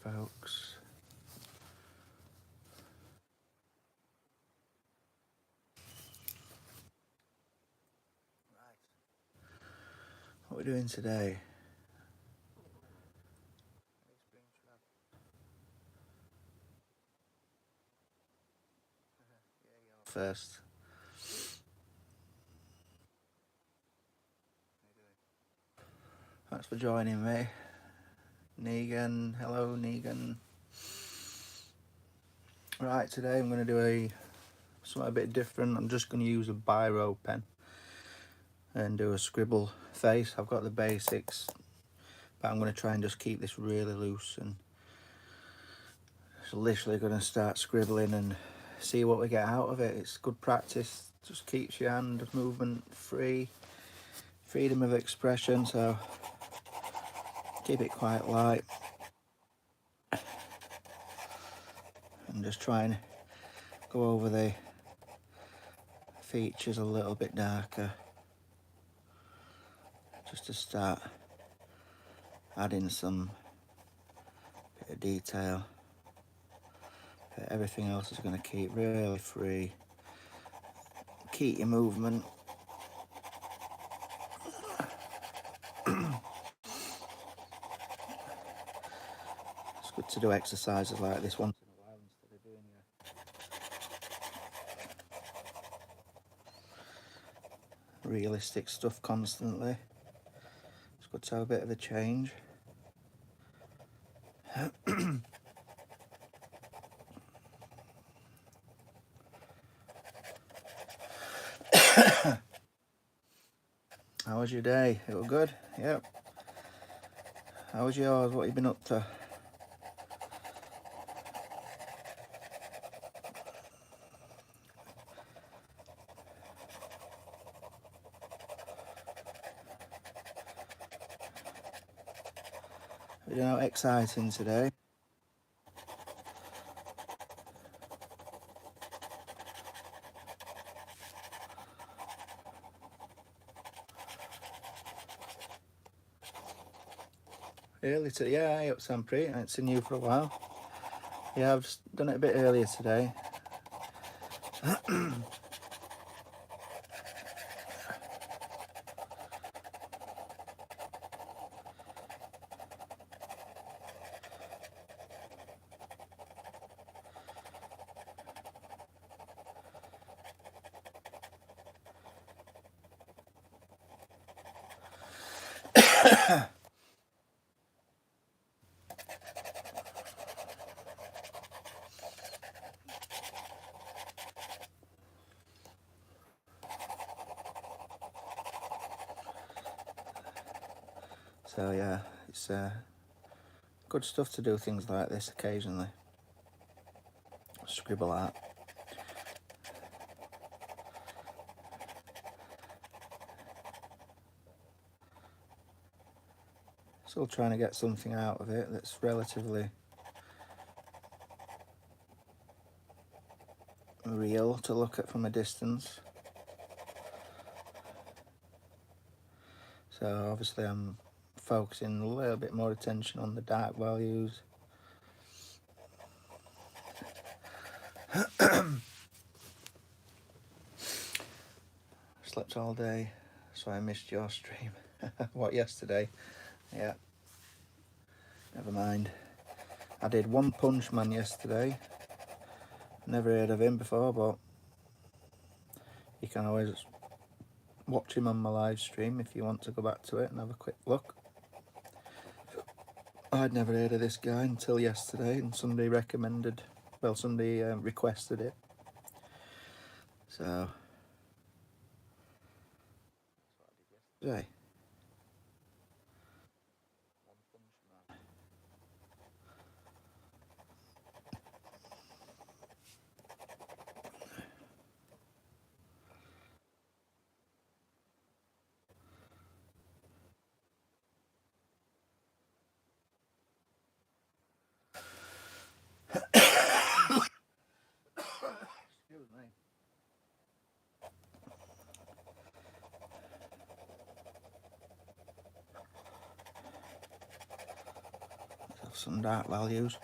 folks. What are we doing today? First. Thanks for joining me. Negan, hello Negan. Right, today I'm going to do something a bit different. I'm just going to use a biro pen and do a scribble face. I've got the basics, but I'm going to try and just keep this really loose and just literally going to start scribbling and see what we get out of it. It's good practice, just keeps your hand movement free, freedom of expression, so keep it quite light and just try and go over the features a little bit darker just to start adding some bit of detail. But everything else is going to keep really free, keep your movement. It's good to do exercises like this once in a while instead of doing your realistic stuff constantly. It's good to have a bit of a change. How was your day? It was good? Yep. How was yours? What have you been up to? You know, exciting today. Early today, yeah, up San Pre. I haven't seen you for a while. Yeah, I've just done it a bit earlier today. So yeah, it's good stuff to do things like this occasionally. Scribble art. Still trying to get something out of it that's relatively real to look at from a distance. So obviously I'm focusing a little bit more attention on the dark values. Slept all day, so I missed your stream. What, yesterday? Yeah. Never mind. I did One Punch Man yesterday. Never heard of him before, but you can always watch him on my live stream if you want to go back to it and have a quick look. I'd never heard of this guy until yesterday, and somebody recommended, well, somebody requested it. So, today. Excuse me. some dark values.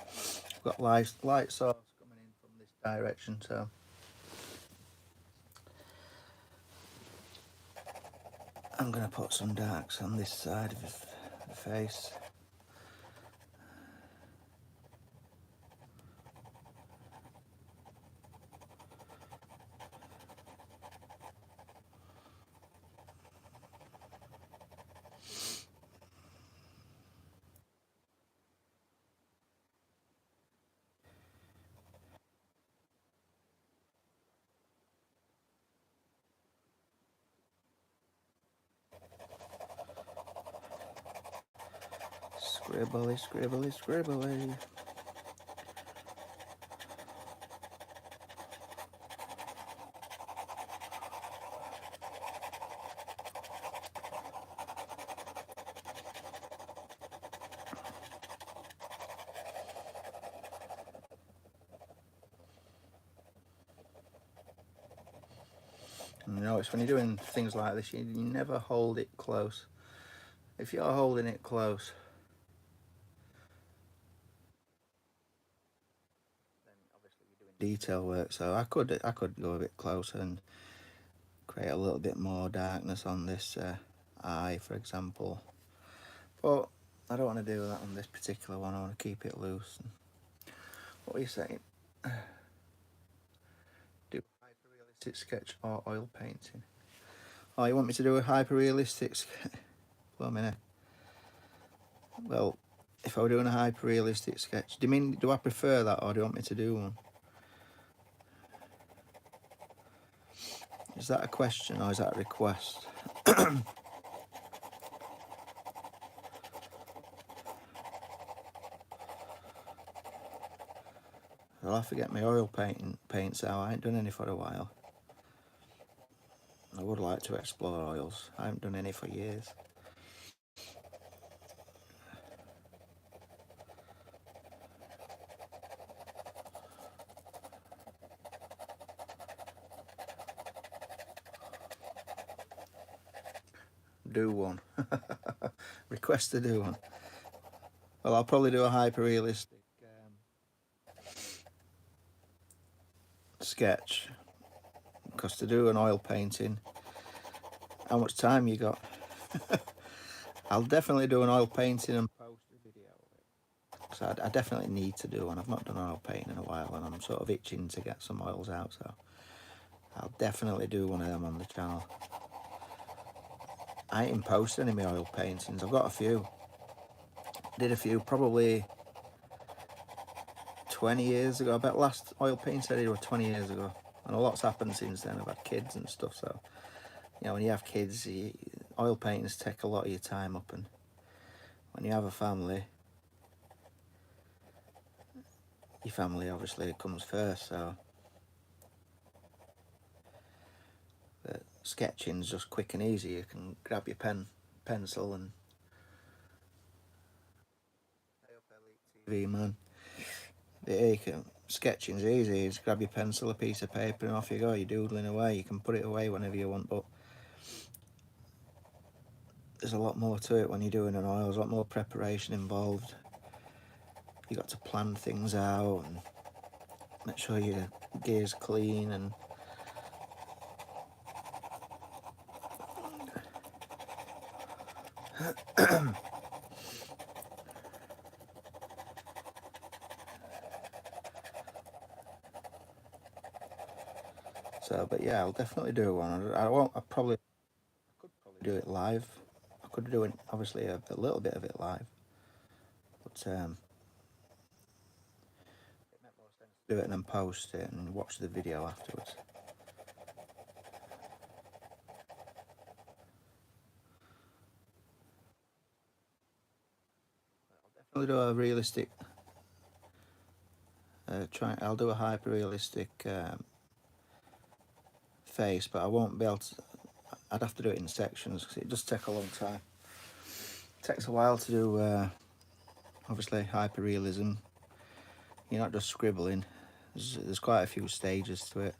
I've got light source coming in from this direction, so I'm going to put some darks on this side of the face. Scribbly, scribbly, scribbly. And you notice when you're doing things like this, you never hold it close. If you're holding it close, then obviously you're doing detail work. So I could go a bit closer and create a little bit more darkness on this eye, for example. But I don't want to do that on this particular one. I want to keep it loose. What are you saying? Do hyper-realistic sketch or oil painting? Oh, you want me to do a hyper-realistic sketch? Well, if I were doing a hyper-realistic sketch, do I prefer that, or do you want me to do one? Is that a question or is that a request? I'll have to get my oil paints out. I ain't done any for a while. I would like to explore oils. I haven't done any for years. Do one. Request to do one. Well, I'll probably do a hyper-realistic sketch, because to do an oil painting, how much time you got? I'll definitely do an oil painting and post a video of it, because I definitely need to do one. I've not done an oil painting in a while and I'm sort of itching to get some oils out, so I'll definitely do one of them on the channel. I ain't posted any of my oil paintings. I've got a few. Did a few probably 20 years ago. I bet last oil paints I did were 20 years ago. And a lot's happened since then. I've had kids and stuff, so you know, when you have kids, oil paintings take a lot of your time up, and when you have a family, your family obviously comes first, so but sketching's just quick and easy. You can grab your pencil and TV, man. Sketching's easy. You just grab your pencil, a piece of paper, and off you go. You're doodling away. You can put it away whenever you want, but there's a lot more to it when you're doing an oil. There's a lot more preparation involved. You got to plan things out and make sure your gear's clean and so, but yeah, I'll definitely do one. I could probably do it live. I could do it, obviously, a little bit of it live, but it makes more sense to do it and then post it and watch the video afterwards. I'll do a realistic. I'll do a hyper-realistic face, but I won't be able to. I'd have to do it in sections because it does take a long time. It takes a while to do. Obviously, hyper-realism. You're not just scribbling. There's quite a few stages to it.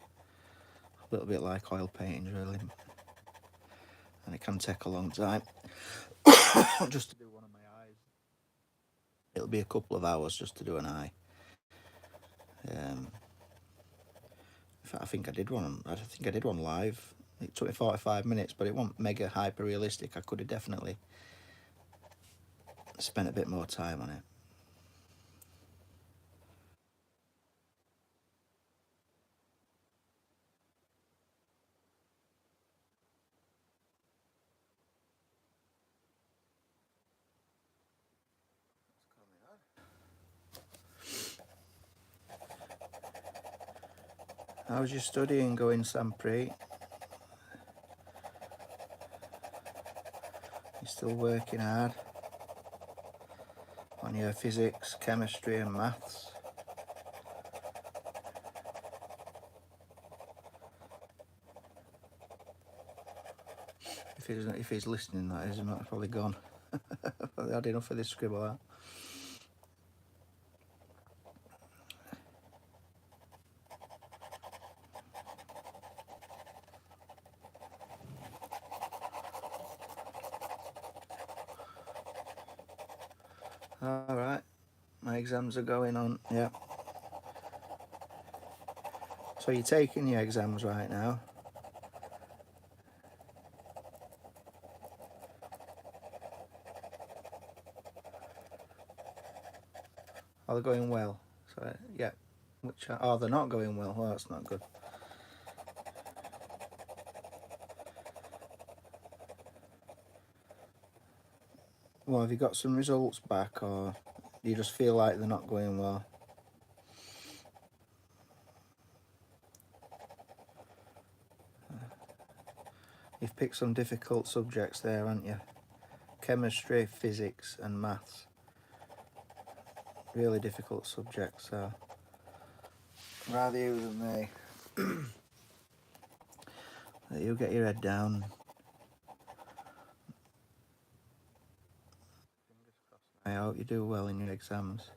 A little bit like oil painting, really, and it can take a long time. Just to do one of my eyes, it'll be a couple of hours just to do an eye. I think I did one. I think I did one live. It took me 45 minutes, but it wasn't mega hyper realistic. I could have definitely spent a bit more time on it. How's your studying going, Sampreet? You're still working hard on your physics, chemistry and maths? If he's listening, that is, he might have probably gone. I had enough of this scribble out. Alright, my exams are going on, yeah. So you're taking your exams right now? Are they going well? So, yeah. Oh, they're not going well. Well, that's not good. Well, have you got some results back, or do you just feel like they're not going well? You've picked some difficult subjects there, haven't you? Chemistry, physics and maths. Really difficult subjects, so rather you than me. That you get your head down. I hope you do well in your exams.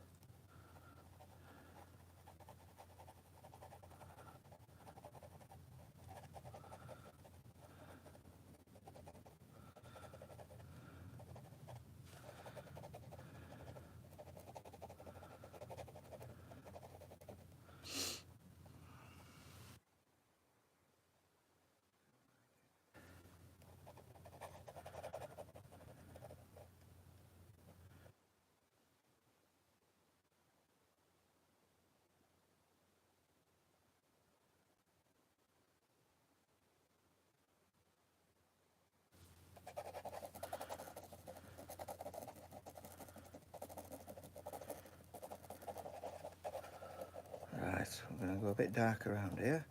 Right, we're going to go a bit dark around here.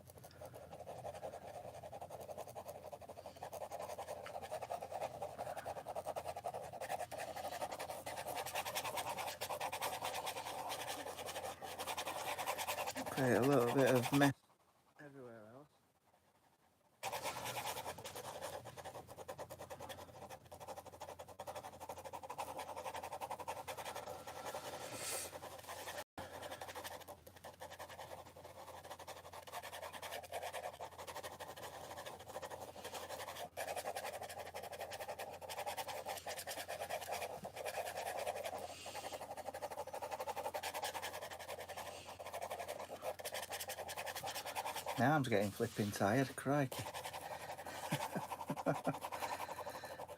Create a little bit of mess everywhere else. My arm's getting flipping tired, crikey.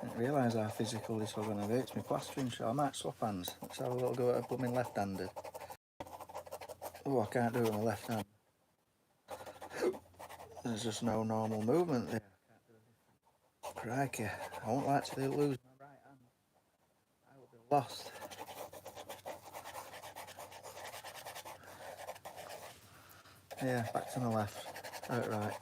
Didn't realise how physical this was going to be. It's my plastering show. I might swap hands. Let's have a little go at a blooming left-handed. Oh, I can't do it with my left hand. There's just no normal movement there. Crikey, I won't like to lose my right hand. I will be lost. Yeah, back to my left. Right.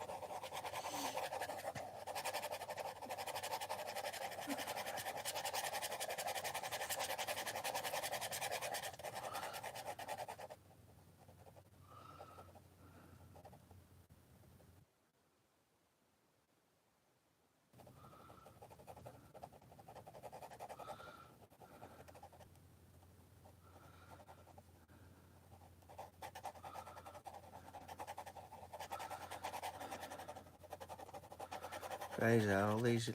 Crazy all these.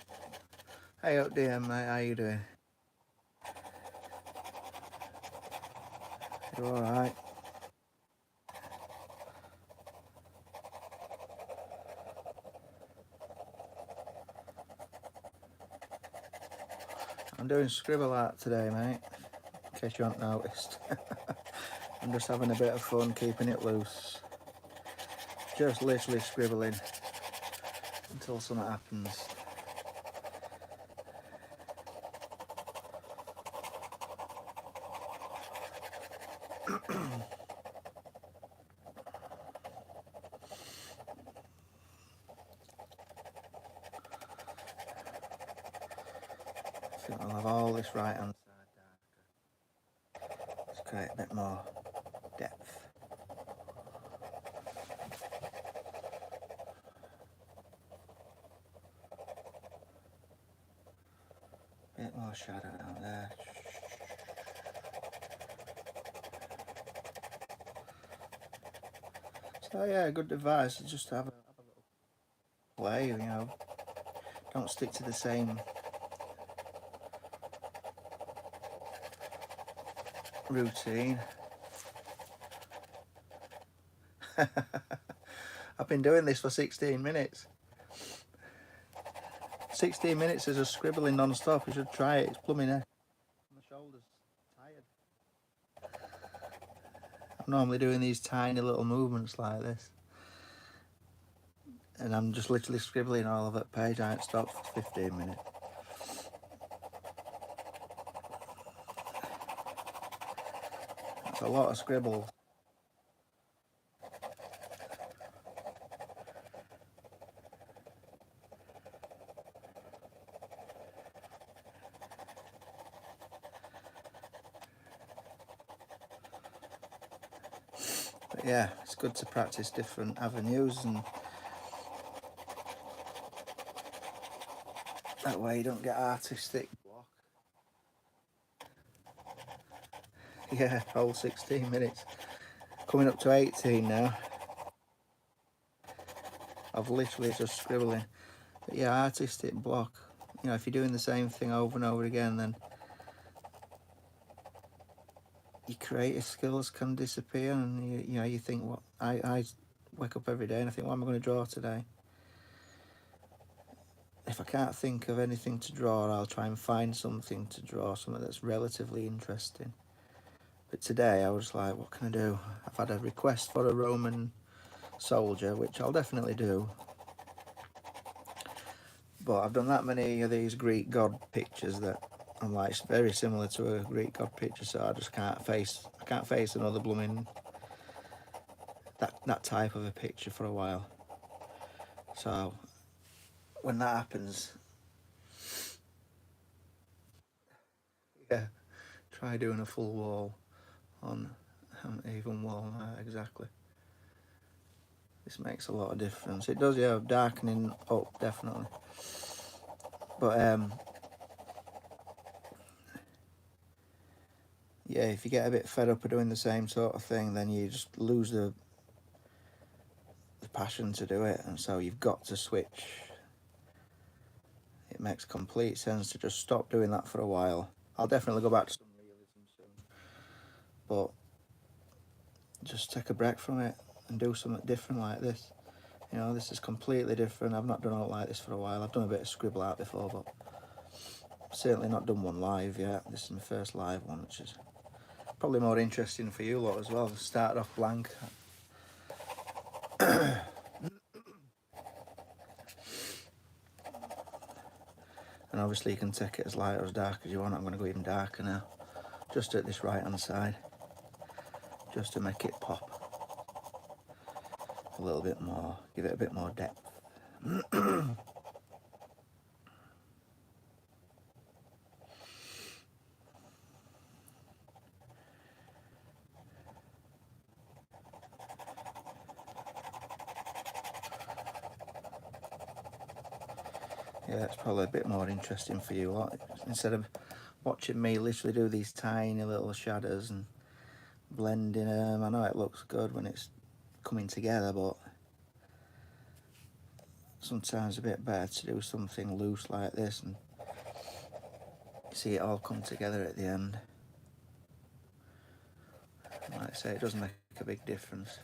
Hey up DM, mate, how you doing? You're alright. I'm doing scribble art today, mate, in case you haven't noticed. I'm just having a bit of fun keeping it loose. Just literally scribbling until something happens. I think I'll have all this right hand side darker. Let's create a bit more depth. A bit more shadow down there. So yeah, a good advice is just to have a little play, you know. Don't stick to the same routine. I've been doing this for 16 minutes. 16 minutes is just scribbling non-stop. You should try it. It's plumbing neck. My shoulder's tired. I'm normally doing these tiny little movements like this. And I'm just literally scribbling all of that page. I ain't stopped for 15 minutes. That's a lot of scribble. But yeah, it's good to practice different avenues, and that way you don't get artistic block. Yeah, whole 16 minutes. Coming up to 18 now. I've literally just scribbling. But yeah, artistic block. You know, if you're doing the same thing over and over again, then your creative skills can disappear, and you know, you think, what, I wake up every day and I think, what am I going to draw today? If I can't think of anything to draw, I'll try and find something to draw, something that's relatively interesting. But today I was like, what can I do? I've had a request for a Roman soldier, which I'll definitely do. But I've done that many of these Greek god pictures that I'm like, it's very similar to a Greek god picture, so I just can't face another blooming that type of a picture for a while. So when that happens, yeah, try doing a full wall on an even wall. Exactly. This makes a lot of difference. It does, yeah, darkening up definitely. But yeah, if you get a bit fed up of doing the same sort of thing, then you just lose the passion to do it, and so you've got to switch. It makes complete sense to just stop doing that for a while. I'll definitely go back to some realism soon, but just take a break from it and do something different like this. You know, this is completely different. I've not done art like this for a while. I've done a bit of scribble art before, but certainly not done one live yet. This is my first live one, which is probably more interesting for you lot as well. Started off blank. And obviously you can take it as light or as dark as you want. I'm going to go even darker now, just at this right hand side, just to make it pop a little bit more, give it a bit more depth. Yeah, it's probably a bit more interesting for you lot, instead of watching me literally do these tiny little shadows and blending them. I know it looks good when it's coming together, but sometimes a bit better to do something loose like this and see it all come together at the end. Like I say, it does make a big difference.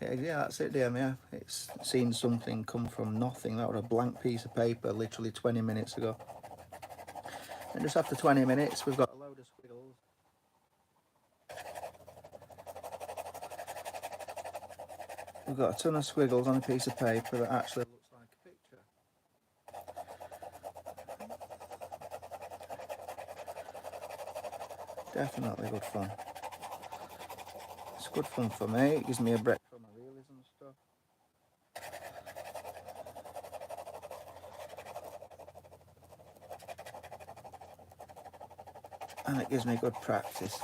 Yeah, that's it, DM. Yeah, it's seen something come from nothing. That was a blank piece of paper literally 20 minutes ago. And just after 20 minutes, we've got a load of squiggles. We've got a ton of squiggles on a piece of paper that actually looks like a picture. Definitely good fun. It's good fun for me. It gives me a break from my realism stuff. And it gives me good practice.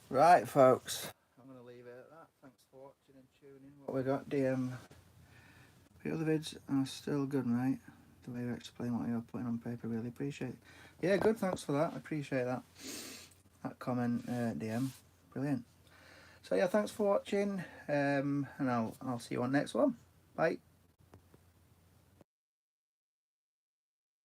Right, folks. I'm going to leave it at that. Thanks for watching and tuning. What we got, DM? The other vids are still good, mate. The way you explain what you're putting on paper, really appreciate it. Yeah, good. Thanks for that. I appreciate that. That comment, DM. Brilliant. So yeah, thanks for watching. And I'll see you on next one. Bye.